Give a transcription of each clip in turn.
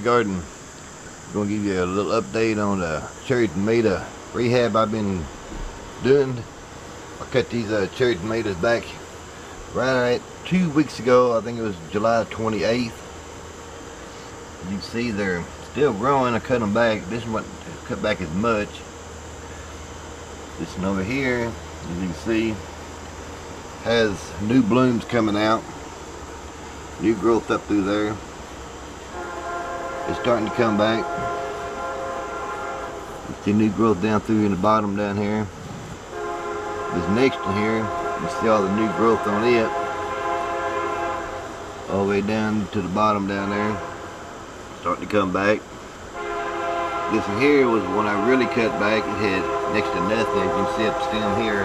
Garden. I'm going to give you a little update on the cherry tomato rehab I've been doing. I cut these cherry tomatoes back right 2 weeks ago. I think it was July 28th. You can see they're still growing. I cut them back. This one wasn't cut back as much. This one over here, as you can see, has new blooms coming out. New growth up through there. It's starting to come back. You see new growth down through in the bottom down here. This next one here, you see all the new growth on it. All the way down to the bottom down there. Starting to come back. This one here was when I really cut back. It had next to nothing. You can see up the stem here.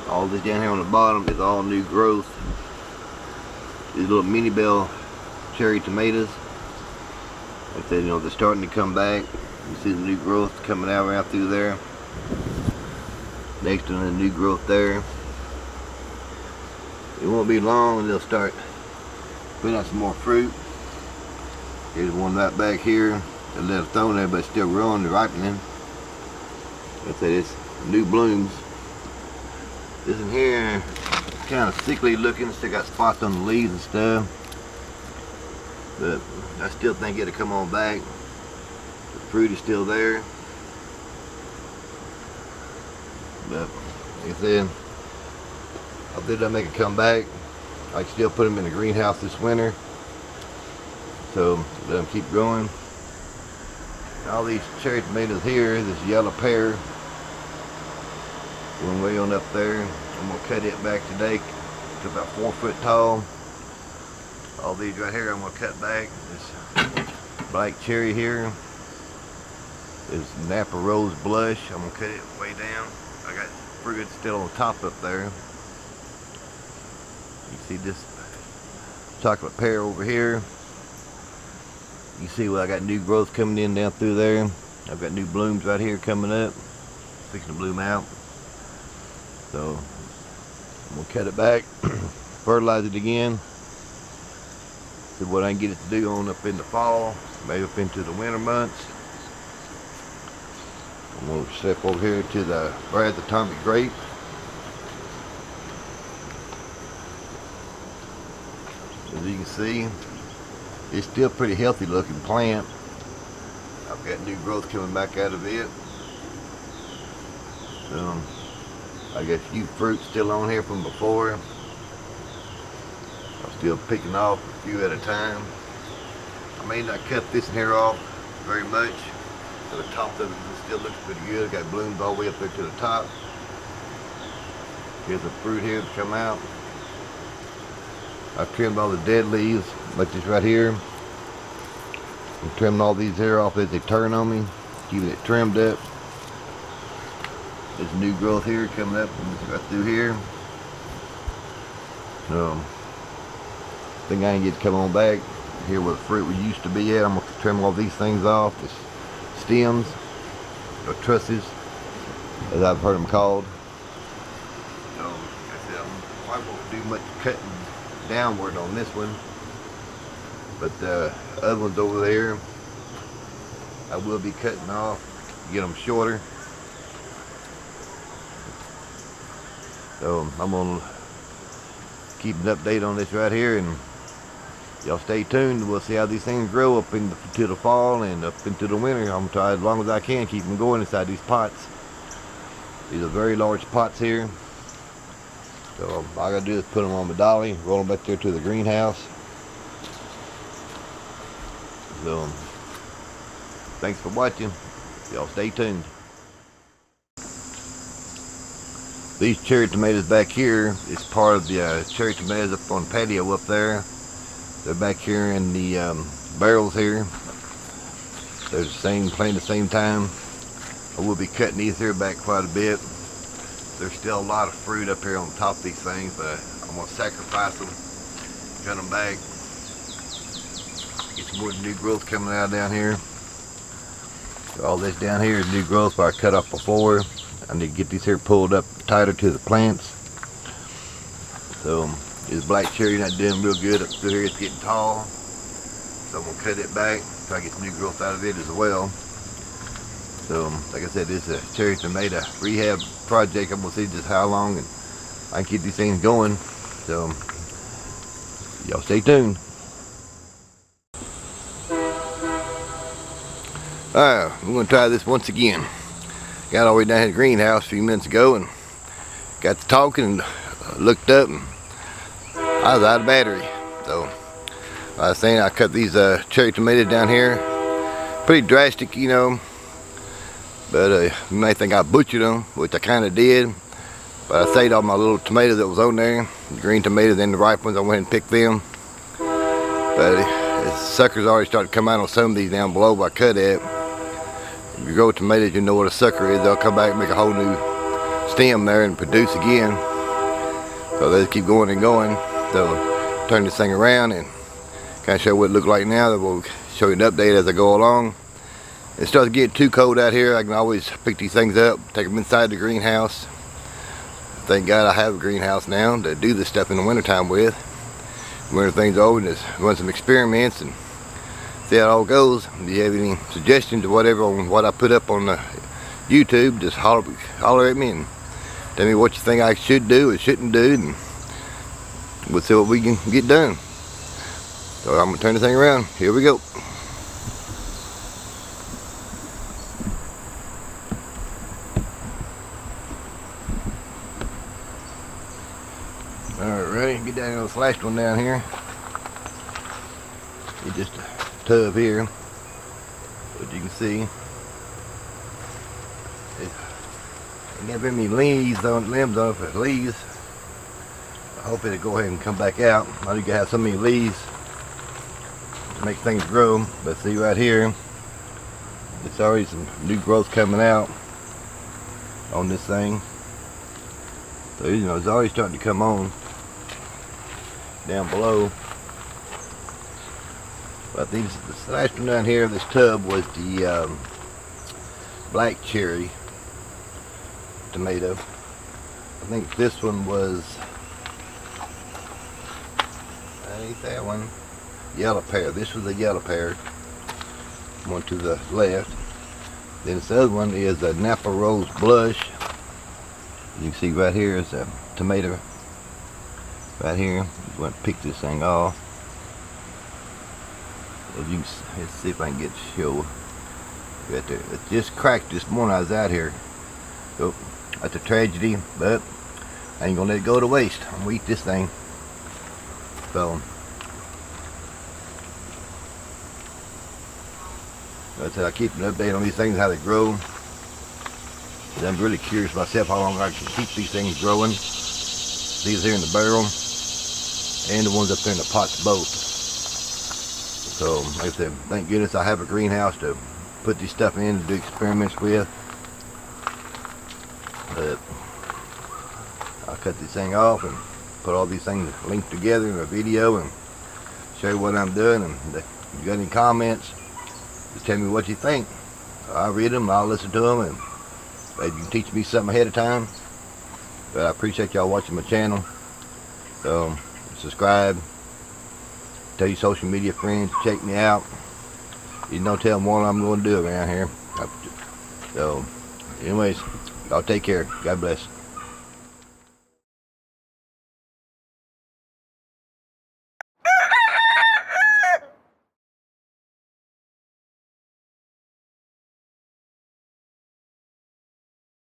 All this down here on the bottom is all new growth. These little mini bell cherry tomatoes. Like I said, you know, they're starting to come back. You see the new growth coming out right through there. Next one, the new growth there. It won't be long and they'll start putting out some more fruit. Here's one right back here. A little thorn there, but it's still growing and ripening. Like I said, it's new blooms. This in here, kind of sickly looking. Still got spots on the leaves and stuff. But I still think it'll come on back. The fruit is still there. But like I said, I think I'll make it come back. I can still put them in the greenhouse this winter. So let them keep growing. All these cherry tomatoes here, this yellow pear, one way on up there. I'm gonna cut it back today to about 4 foot tall. All these right here I'm gonna cut back. This black cherry here is Napa Rose Blush. I'm gonna cut it way down. I got fruit still on top up there. You see this chocolate pear over here. You see I got new growth coming in down through there. I've got new blooms right here coming up. Fixing to bloom out. So I'm gonna cut it back, fertilize it again. See what I can get it to do on up in the fall, maybe up into the winter months. I'm gonna step over here to the Brad's Atomic Grape. As you can see, it's still pretty healthy looking plant. I've got new growth coming back out of it. I got a few fruits still on here from before. I'm still picking off a few at a time. I may not cut this hair off very much. So the top of it still looks pretty good. Got blooms all the way up there to the top. Here's the fruit here to come out. I've trimmed all the dead leaves, like this right here. I'm trimming all these hair off as they turn on me, keeping it trimmed up. There's new growth here coming up right through here. So, I think I can get to come on back here where the fruit we used to be at. I'm going to trim all these things off, the stems, or trusses, as I've heard them called. So, like I said, I won't do much cutting downward on this one, but the other ones over there I will be cutting off to get them shorter. So I'm gonna keep an update on this right here, and y'all stay tuned. We'll see how these things grow up into the fall and up into the winter. I'm gonna try as long as I can keep them going inside these pots. These are very large pots here. So all I gotta do is put them on my dolly, roll them back there to the greenhouse. So thanks for watching. Y'all stay tuned. These cherry tomatoes back here is part of the cherry tomatoes up on the patio up there. They're back here in the barrels here. They're the same, playing the same time. I will be cutting these here back quite a bit. There's still a lot of fruit up here on top of these things, but I'm going to sacrifice them, cut them back, get some more new growth coming out down here. So all this down here is new growth I cut off before. I need to get these here pulled up tighter to the plants. So this black cherry not doing real good up through here. It's getting tall. So I'm gonna cut it back, try to get some new growth out of it as well. So like I said, this is a cherry tomato rehab project. I'm gonna see just how long and I can keep these things going. So y'all stay tuned. Alright, we're gonna try this once again. Got all the way down here to the greenhouse a few minutes ago and got to talking and looked up and I was out of battery. So I was saying I cut these cherry tomatoes down here. Pretty drastic, you know. But you may think I butchered them, which I kind of did. But I saved all my little tomatoes that was on there. The green tomatoes and the ripe ones, I went and picked them. But the suckers already started to come out on some of these down below where I cut at. If you grow tomatoes, you know what a sucker is. They'll come back and make a whole new stem there and produce again. So they just keep going and going. So turn this thing around and kind of show what it looks like now. Then we'll show you an update as I go along. It starts to get too cold out here. I can always pick these things up, take them inside the greenhouse. Thank God I have a greenhouse now to do this stuff in the wintertime with. Winter things over and just run some experiments and see how it all goes. If you have any suggestions or whatever on what I put up on the YouTube, just holler at me and tell me what you think I should do or shouldn't do, and we'll see what we can get done. So I'm gonna turn this thing around. Here we go. Alright, ready? Get down to this last one down here. Get just a tub here. As you can see, it ain't got very many limbs on it, but leaves. I hope it'll go ahead and come back out. I know you can have so many leaves to make things grow, but see right here, it's already some new growth coming out on this thing. So you know, it's already starting to come on down below. But this last one down here, this tub was the black cherry tomato. I think this one was, that ain't that one, yellow pear. This was a yellow pear, one to the left. Then this other one is a Napa Rose Blush. You can see right here is a tomato right here. I'm going to pick this thing off. As you can, let's see if I can get to show right there. It just cracked this morning. I was out here. So that's a tragedy, but I ain't gonna let it go to waste. I'm gonna eat this thing. So like I said, I keep an update on these things, how they grow. I'm really curious myself how long I can keep these things growing. These here in the barrel and the ones up there in the pots both. So like I said, thank goodness I have a greenhouse to put this stuff in to do experiments with. But I'll cut this thing off and put all these things linked together in a video and show you what I'm doing. And if you got any comments, just tell me what you think. I'll read them, I'll listen to them, and maybe you can teach me something ahead of time. But I appreciate y'all watching my channel. So subscribe, tell your social media friends, check me out. You know, tell them what I'm going to do around here. So anyways, y'all take care. God bless.